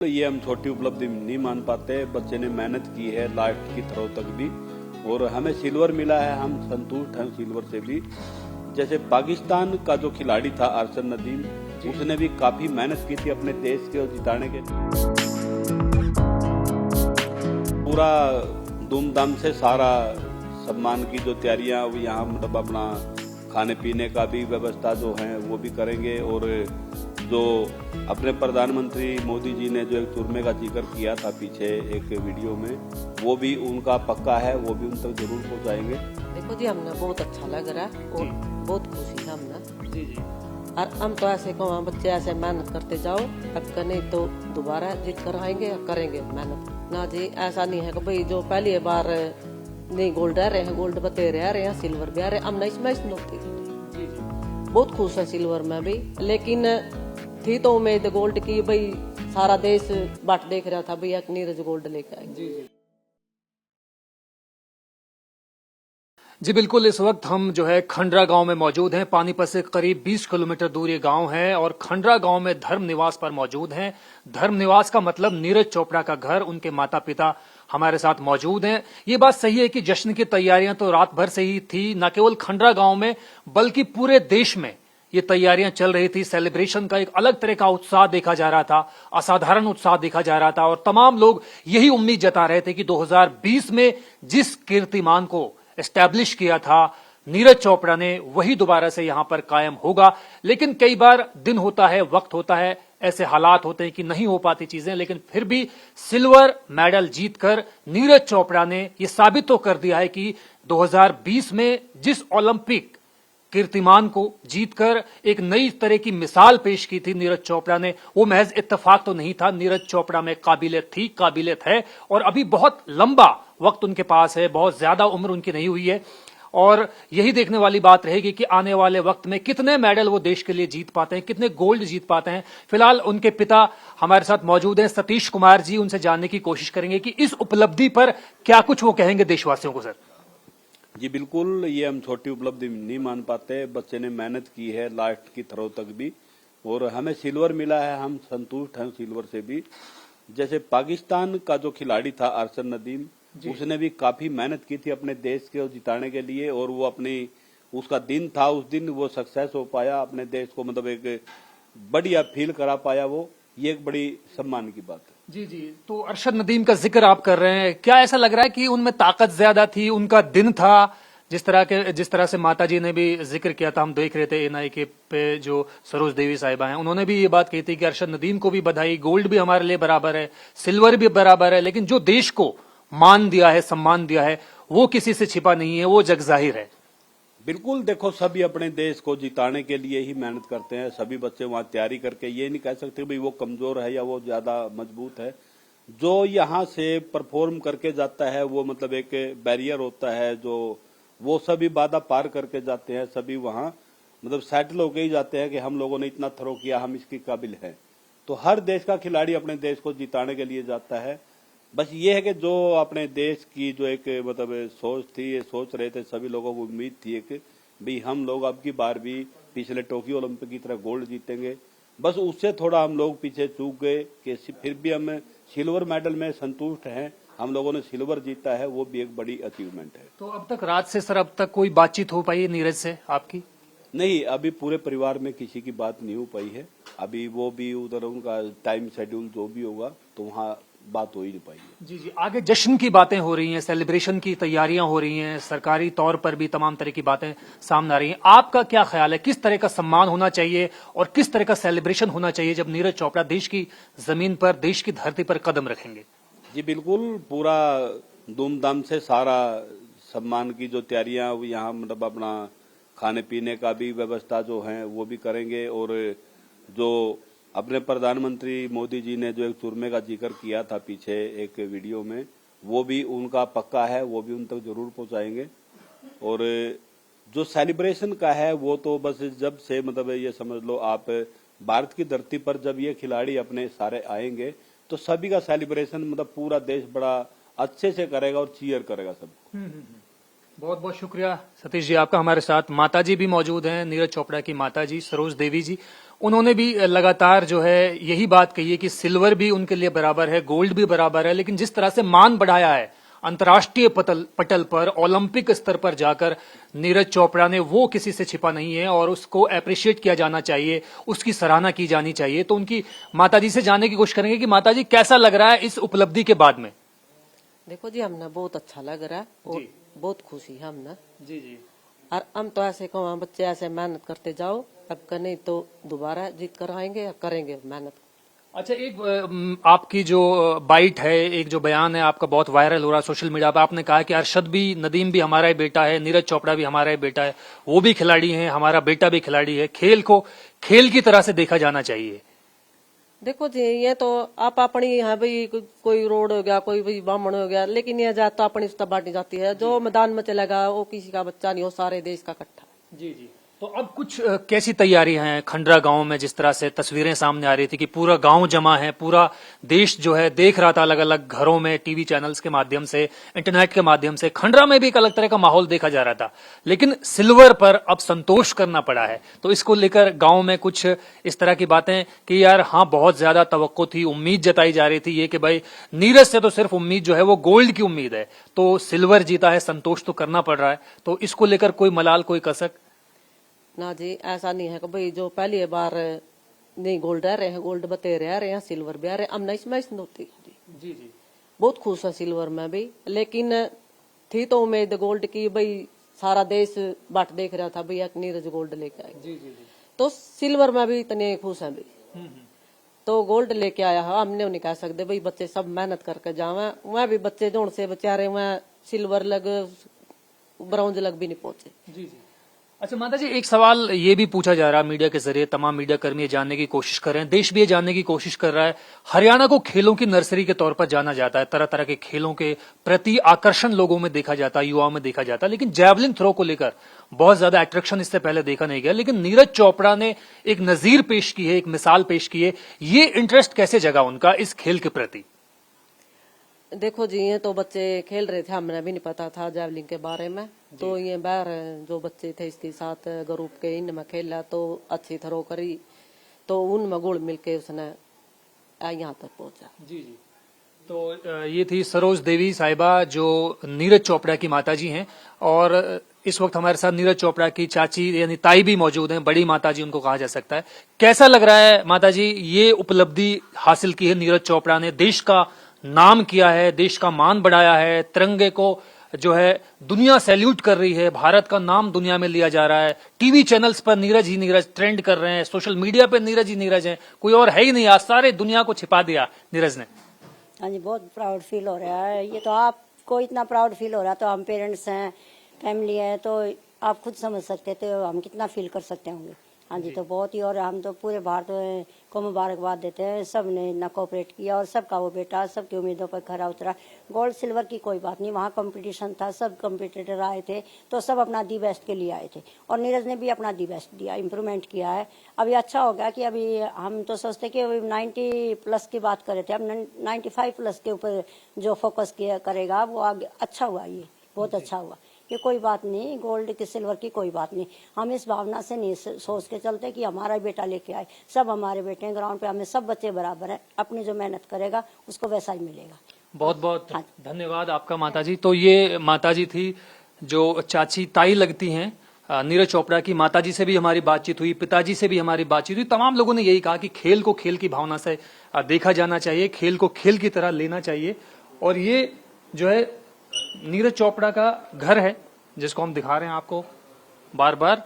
तो ये हम छोटी उपलब्धि नहीं मान पाते। बच्चे ने मेहनत की है लास्ट की थ्रो तक भी, और हमें सिल्वर मिला है, हम संतुष्ट हैं सिल्वर से भी। जैसे पाकिस्तान का जो खिलाड़ी था अरशद नदीम, उसने भी काफी मेहनत की थी अपने देश के जिताने के। पूरा धूमधाम से सारा सम्मान की जो तैयारियां यहाँ मतलब अपना खाने पीने का भी व्यवस्था जो है वो भी करेंगे। और जो अपने प्रधानमंत्री मोदी जी ने जो एक चूरमे का जिक्र किया था पीछे एक वीडियो में, वो भी उनका पक्का है, वो भी उन तक जरूर पहुंचाएंगे। देखो जी, हमने बहुत अच्छा लग रहा है और बहुत खुशी है हमने जी जी। और हम तो ऐसे कहो बच्चे ऐसे मेहनत करते जाओ, अगर नहीं तो दोबारा जीत कर आएंगे या करेंगे मेहनत ना जी। ऐसा नहीं है कि भाई जो पहली बार नहीं गोल्ड आ रहे हैं, गोल्ड बते रह रहे हैं, सिल्वर भी आ रहे हैं। हम इसमें बहुत खुश है सिल्वर में भी, लेकिन थी तो उम्मीद गोल्ड की, भाई सारा देश बाट देख रहा था भैया नीरज गोल्ड लेके आएंगे। जी बिल्कुल, इस वक्त हम जो है खंडरा गांव में मौजूद हैं। पानीपत से करीब 20 किलोमीटर दूर ये गांव है और खंडरा गांव में धर्म निवास पर मौजूद हैं। धर्म निवास का मतलब नीरज चोपड़ा का घर, उनके माता पिता हमारे साथ मौजूद हैं। ये बात सही है कि जश्न की तैयारियां तो रात भर से ही थी, न केवल खंडरा गांव में बल्कि पूरे देश में ये तैयारियां चल रही थी। सेलिब्रेशन का एक अलग तरह का उत्साह देखा जा रहा था, असाधारण उत्साह देखा जा रहा था और तमाम लोग यही उम्मीद जता रहे थे कि 2020 में जिस कीर्तिमान को एस्टैब्लिश किया था नीरज चोपड़ा ने, वही दोबारा से यहां पर कायम होगा। लेकिन कई बार दिन होता है, वक्त होता है, ऐसे हालात होते हैं कि नहीं हो पाती चीजें, लेकिन फिर भी सिल्वर मेडल जीतकर नीरज चोपड़ा ने यह साबित तो कर दिया है कि 2020 में जिस ओलंपिक कीर्तिमान को जीतकर एक नई तरह की मिसाल पेश की थी नीरज चोपड़ा ने, वो महज इत्तेफाक तो नहीं था। नीरज चोपड़ा में काबिलियत थी, काबिलियत है और अभी बहुत लंबा वक्त उनके पास है, बहुत ज्यादा उम्र उनकी नहीं हुई है। और यही देखने वाली बात रहेगी कि आने वाले वक्त में कितने मेडल वो देश के लिए जीत पाते हैं, कितने गोल्ड जीत पाते हैं। फिलहाल उनके पिता हमारे साथ मौजूद हैं, सतीश कुमार जी, उनसे जानने की कोशिश करेंगे कि इस उपलब्धि पर क्या कुछ वो कहेंगे देशवासियों को। सर जी बिल्कुल, ये हम छोटी उपलब्धि नहीं मान पाते। बच्चे ने मेहनत की है लास्ट की थ्रो तक भी, और हमें सिल्वर मिला है, हम संतुष्ट हैं सिल्वर से भी। जैसे पाकिस्तान का जो खिलाड़ी था अरशद नदीम, उसने भी काफी मेहनत की थी अपने देश के जिताने के लिए, और वो अपनी उसका दिन था, उस दिन वो सक्सेस हो पाया, अपने देश को मतलब एक बढ़िया फील करा पाया वो, ये एक बड़ी सम्मान की बात है। जी जी, तो अरशद नदीम का जिक्र आप कर रहे हैं, क्या ऐसा लग रहा है कि उनमें ताकत ज्यादा थी, उनका दिन था, जिस तरह से माता जी ने भी जिक्र किया था, हम देख रहे थे NIK पे जो सरोज देवी साहिबा हैं, उन्होंने भी ये बात कही थी कि अरशद नदीम को भी बधाई, गोल्ड भी हमारे लिए बराबर है, सिल्वर भी बराबर है, लेकिन जो देश को मान दिया है, सम्मान दिया है, वो किसी से छिपा नहीं है, वो जग जाहिर है। बिल्कुल, देखो सभी अपने देश को जिताने के लिए ही मेहनत करते हैं। सभी बच्चे वहां तैयारी करके, ये नहीं कह सकते भाई वो कमजोर है या वो ज्यादा मजबूत है। जो यहाँ से परफॉर्म करके जाता है वो मतलब एक बैरियर होता है, जो वो सभी बाधा पार करके जाते हैं, सभी वहां मतलब सेटल होके ही जाते हैं कि हम लोगों ने इतना थ्रो किया, हम इसके काबिल हैं। तो हर देश का खिलाड़ी अपने देश को जिताने के लिए जाता है। बस ये है कि जो अपने देश की जो एक मतलब सोच थी, ये सोच रहे थे सभी लोगों को, उम्मीद थी कि भाई हम लोग अब की बार भी पिछले टोक्यो ओलंपिक की तरह गोल्ड जीतेंगे। बस उससे थोड़ा हम लोग पीछे चूक गए कि फिर भी हम सिल्वर मेडल में संतुष्ट हैं। हम लोगों ने सिल्वर जीता है, वो भी एक बड़ी अचीवमेंट है। तो अब तक रात से सर, अब तक कोई बातचीत हो पाई है नीरज से आपकी? नहीं, अभी पूरे परिवार में किसी की बात नहीं हो पाई है। अभी वो भी उधर उनका टाइम शेड्यूल जो भी होगा तो वहाँ बात हो ही नहीं पाई है। जी जी, आगे जश्न की बातें हो रही हैं, सेलिब्रेशन की तैयारियां हो रही हैं, सरकारी तौर पर भी तमाम तरह की बातें सामने आ रही हैं। आपका क्या ख्याल है, किस तरह का सम्मान होना चाहिए और किस तरह का सेलिब्रेशन होना चाहिए जब नीरज चोपड़ा देश की जमीन पर, देश की धरती पर कदम रखेंगे? जी बिल्कुल, पूरा धूमधाम से सारा सम्मान की जो तैयारियां यहाँ मतलब अपना खाने पीने का भी व्यवस्था जो है वो भी करेंगे। और जो अपने प्रधानमंत्री मोदी जी ने जो एक चूरमे का जिक्र किया था पीछे एक वीडियो में, वो भी उनका पक्का है, वो भी उन तक जरूर पहुंचाएंगे। और जो सेलिब्रेशन का है वो तो बस जब से मतलब ये समझ लो आप, भारत की धरती पर जब ये खिलाड़ी अपने सारे आएंगे तो सभी का सेलिब्रेशन मतलब पूरा देश बड़ा अच्छे से करेगा और चीयर करेगा सबको। बहुत बहुत शुक्रिया सतीश जी आपका। हमारे साथ माताजी भी मौजूद हैं, नीरज चोपड़ा की माताजी सरोज देवी जी, उन्होंने भी लगातार जो है यही बात कही है कि सिल्वर भी उनके लिए बराबर है, गोल्ड भी बराबर है, लेकिन जिस तरह से मान बढ़ाया है अंतर्राष्ट्रीय पटल पर, ओलंपिक स्तर पर जाकर नीरज चोपड़ा ने, वो किसी से छिपा नहीं है और उसको अप्रिशिएट किया जाना चाहिए, उसकी सराहना की जानी चाहिए। तो उनकी माताजी से जानने की कोशिश करेंगे कि माताजी कैसा लग रहा है इस उपलब्धि के बाद में। देखो जी, हमने बहुत अच्छा लग रहा है और बहुत खुशी है हमने जी जी। और हम तो ऐसे कहो बच्चे ऐसे मेहनत करते जाओ, अब कर नहीं तो दोबारा जीत कर आएंगे या करेंगे मेहनत। अच्छा, एक आपकी जो बाइट है, एक जो बयान है आपका बहुत वायरल हो रहा है सोशल मीडिया पर, आपने कहा कि अरशद भी, नदीम भी हमारा ही बेटा है, नीरज चोपड़ा भी हमारा ही बेटा है, वो भी खिलाड़ी हैं, हमारा बेटा भी खिलाड़ी है, खेल को खेल की तरह से देखा जाना चाहिए। देखो जी, ये तो आप अपनी है भाई, कोई रोड हो गया, कोई भी बामण हो गया, लेकिन ये जात तो अपनी उस बांटी जाती है। जो मैदान में चलेगा वो किसी का बच्चा नहीं हो, सारे देश का इकट्ठा। जी जी। तो अब कुछ कैसी तैयारियां हैं खंडरा गांव में? जिस तरह से तस्वीरें सामने आ रही थी कि पूरा गांव जमा है, पूरा देश जो है देख रहा था अलग अलग घरों में, टीवी चैनल्स के माध्यम से, इंटरनेट के माध्यम से। खंडरा में भी एक अलग तरह का माहौल देखा जा रहा था, लेकिन सिल्वर पर अब संतोष करना पड़ा है। तो इसको लेकर गांव में कुछ इस तरह की बातें कि यार हाँ, बहुत ज्यादा तवक्को थी, उम्मीद जताई जा रही थी ये कि भाई नीरज से तो सिर्फ उम्मीद जो है वो गोल्ड की उम्मीद है, तो सिल्वर जीता है, संतोष तो करना पड़ रहा है। तो इसको लेकर कोई मलाल, कोई कसक? ना जी, ऐसा नहीं है कि भाई जो पहली बार नहीं गोल्ड रह रहे हैं, गोल्ड बते रह रहे हैं, सिल्वर भी आ रहे हैं। हम नहीं होती जी जी। बहुत खुश है सिल्वर में भी, लेकिन थी तो उम्मीद गोल्ड की, भाई सारा देश बाट देख रहा था भैया नीरज गोल्ड लेके आए। जी जी जी। तो सिल्वर में भी इतने खुश हैं भाई, तो गोल्ड लेके आया है। हमने नहीं कह सकते भाई बच्चे सब मेहनत करके जावे, वह भी बच्चे जोड़ से बेचारे वह सिल्वर लग, ब्रॉन्ज लग भी नहीं पहुंचे। जी जी। अच्छा माता जी, एक सवाल ये भी पूछा जा रहा है मीडिया के जरिए, तमाम मीडिया कर्मी ये जानने की कोशिश कर रहे हैं, देश भी ये जानने की कोशिश कर रहा है, हरियाणा को खेलों की नर्सरी के तौर पर जाना जाता है, तरह तरह के खेलों के प्रति आकर्षण लोगों में देखा जाता है, युवाओं में देखा जाता है, लेकिन जैवलिन थ्रो को लेकर बहुत ज्यादा अट्रैक्शन इससे पहले देखा नहीं गया। लेकिन नीरज चोपड़ा ने एक नजीर पेश की है, एक मिसाल पेश की है, ये इंटरेस्ट कैसे जगा उनका इस खेल के प्रति? देखो जी, ये तो बच्चे खेल रहे थे, हमें भी नहीं पता था जैवलिन के बारे में। तो ये बाहर जो बच्चे थे इसके साथ ग्रुप के, इनमें खेला तो अच्छी थ्रो करी, तो उनमें गुड़ मिलके उसने यहाँ तक पहुंचा। जी जी। तो ये थी सरोज देवी साहिबा जो नीरज चोपड़ा की माताजी हैं, और इस वक्त हमारे साथ नीरज चोपड़ा की चाची यानी ताई भी मौजूद हैं, बड़ी माताजी उनको कहा जा सकता है। कैसा लग रहा है माताजी, ये उपलब्धि हासिल की है नीरज चोपड़ा ने, देश का नाम किया है, देश का मान बढ़ाया है, तिरंगे को जो है दुनिया सैल्यूट कर रही है, भारत का नाम दुनिया में लिया जा रहा है, टीवी चैनल्स पर नीरज ही नीरज ट्रेंड कर रहे हैं, सोशल मीडिया पे नीरज ही नीरज है, कोई और है ही नहीं, आज सारे दुनिया को छिपा दिया नीरज ने। हाँ जी, बहुत प्राउड फील हो रहा है। ये तो आपको इतना प्राउड फील हो रहा है, तो हम पेरेंट्स हैं, फैमिली है, तो आप खुद समझ सकते थे हम कितना फील कर सकते होंगे। हाँ जी, तो बहुत ही, और हम तो पूरे भारत को मुबारकबाद देते हैं, सब ने इतना कोऑपरेट किया और सबका वो बेटा सबकी उम्मीदों पर खरा उतरा। गोल्ड सिल्वर की कोई बात नहीं, वहाँ कंपटीशन था, सब कंपटीटर आए थे, तो सब अपना दी बेस्ट के लिए आए थे, और नीरज ने भी अपना दी बेस्ट दिया, इम्प्रूवमेंट किया है। अभी अच्छा हो गया कि अभी हम तो सोचते कि अभी 90 प्लस की बात कर रहे थे, अब 95 प्लस के ऊपर जो फोकस किया करेगा वो आगे अच्छा हुआ, ये बहुत अच्छा हुआ। ये कोई बात नहीं, गोल्ड की सिल्वर की कोई बात नहीं, हम इस भावना से नहीं सोच के चलते कि हमारा बेटा लेके आए, सब हमारे बेटे हैं, ग्राउंड पे हमें सब बच्चे बराबर हैं, अपनी जो मेहनत करेगा उसको वैसा ही मिलेगा। बहुत बहुत धन्यवाद आपका माताजी। तो ये माताजी थी जो चाची ताई लगती हैं नीरज चोपड़ा की। माताजी से भी हमारी बातचीत हुई, पिताजी से भी हमारी बातचीत हुई, तमाम लोगों ने यही कहा कि खेल को खेल की भावना से देखा जाना चाहिए, खेल को खेल की तरह लेना चाहिए। और ये जो है नीरज चोपड़ा का घर है जिसको हम दिखा रहे हैं आपको बार बार।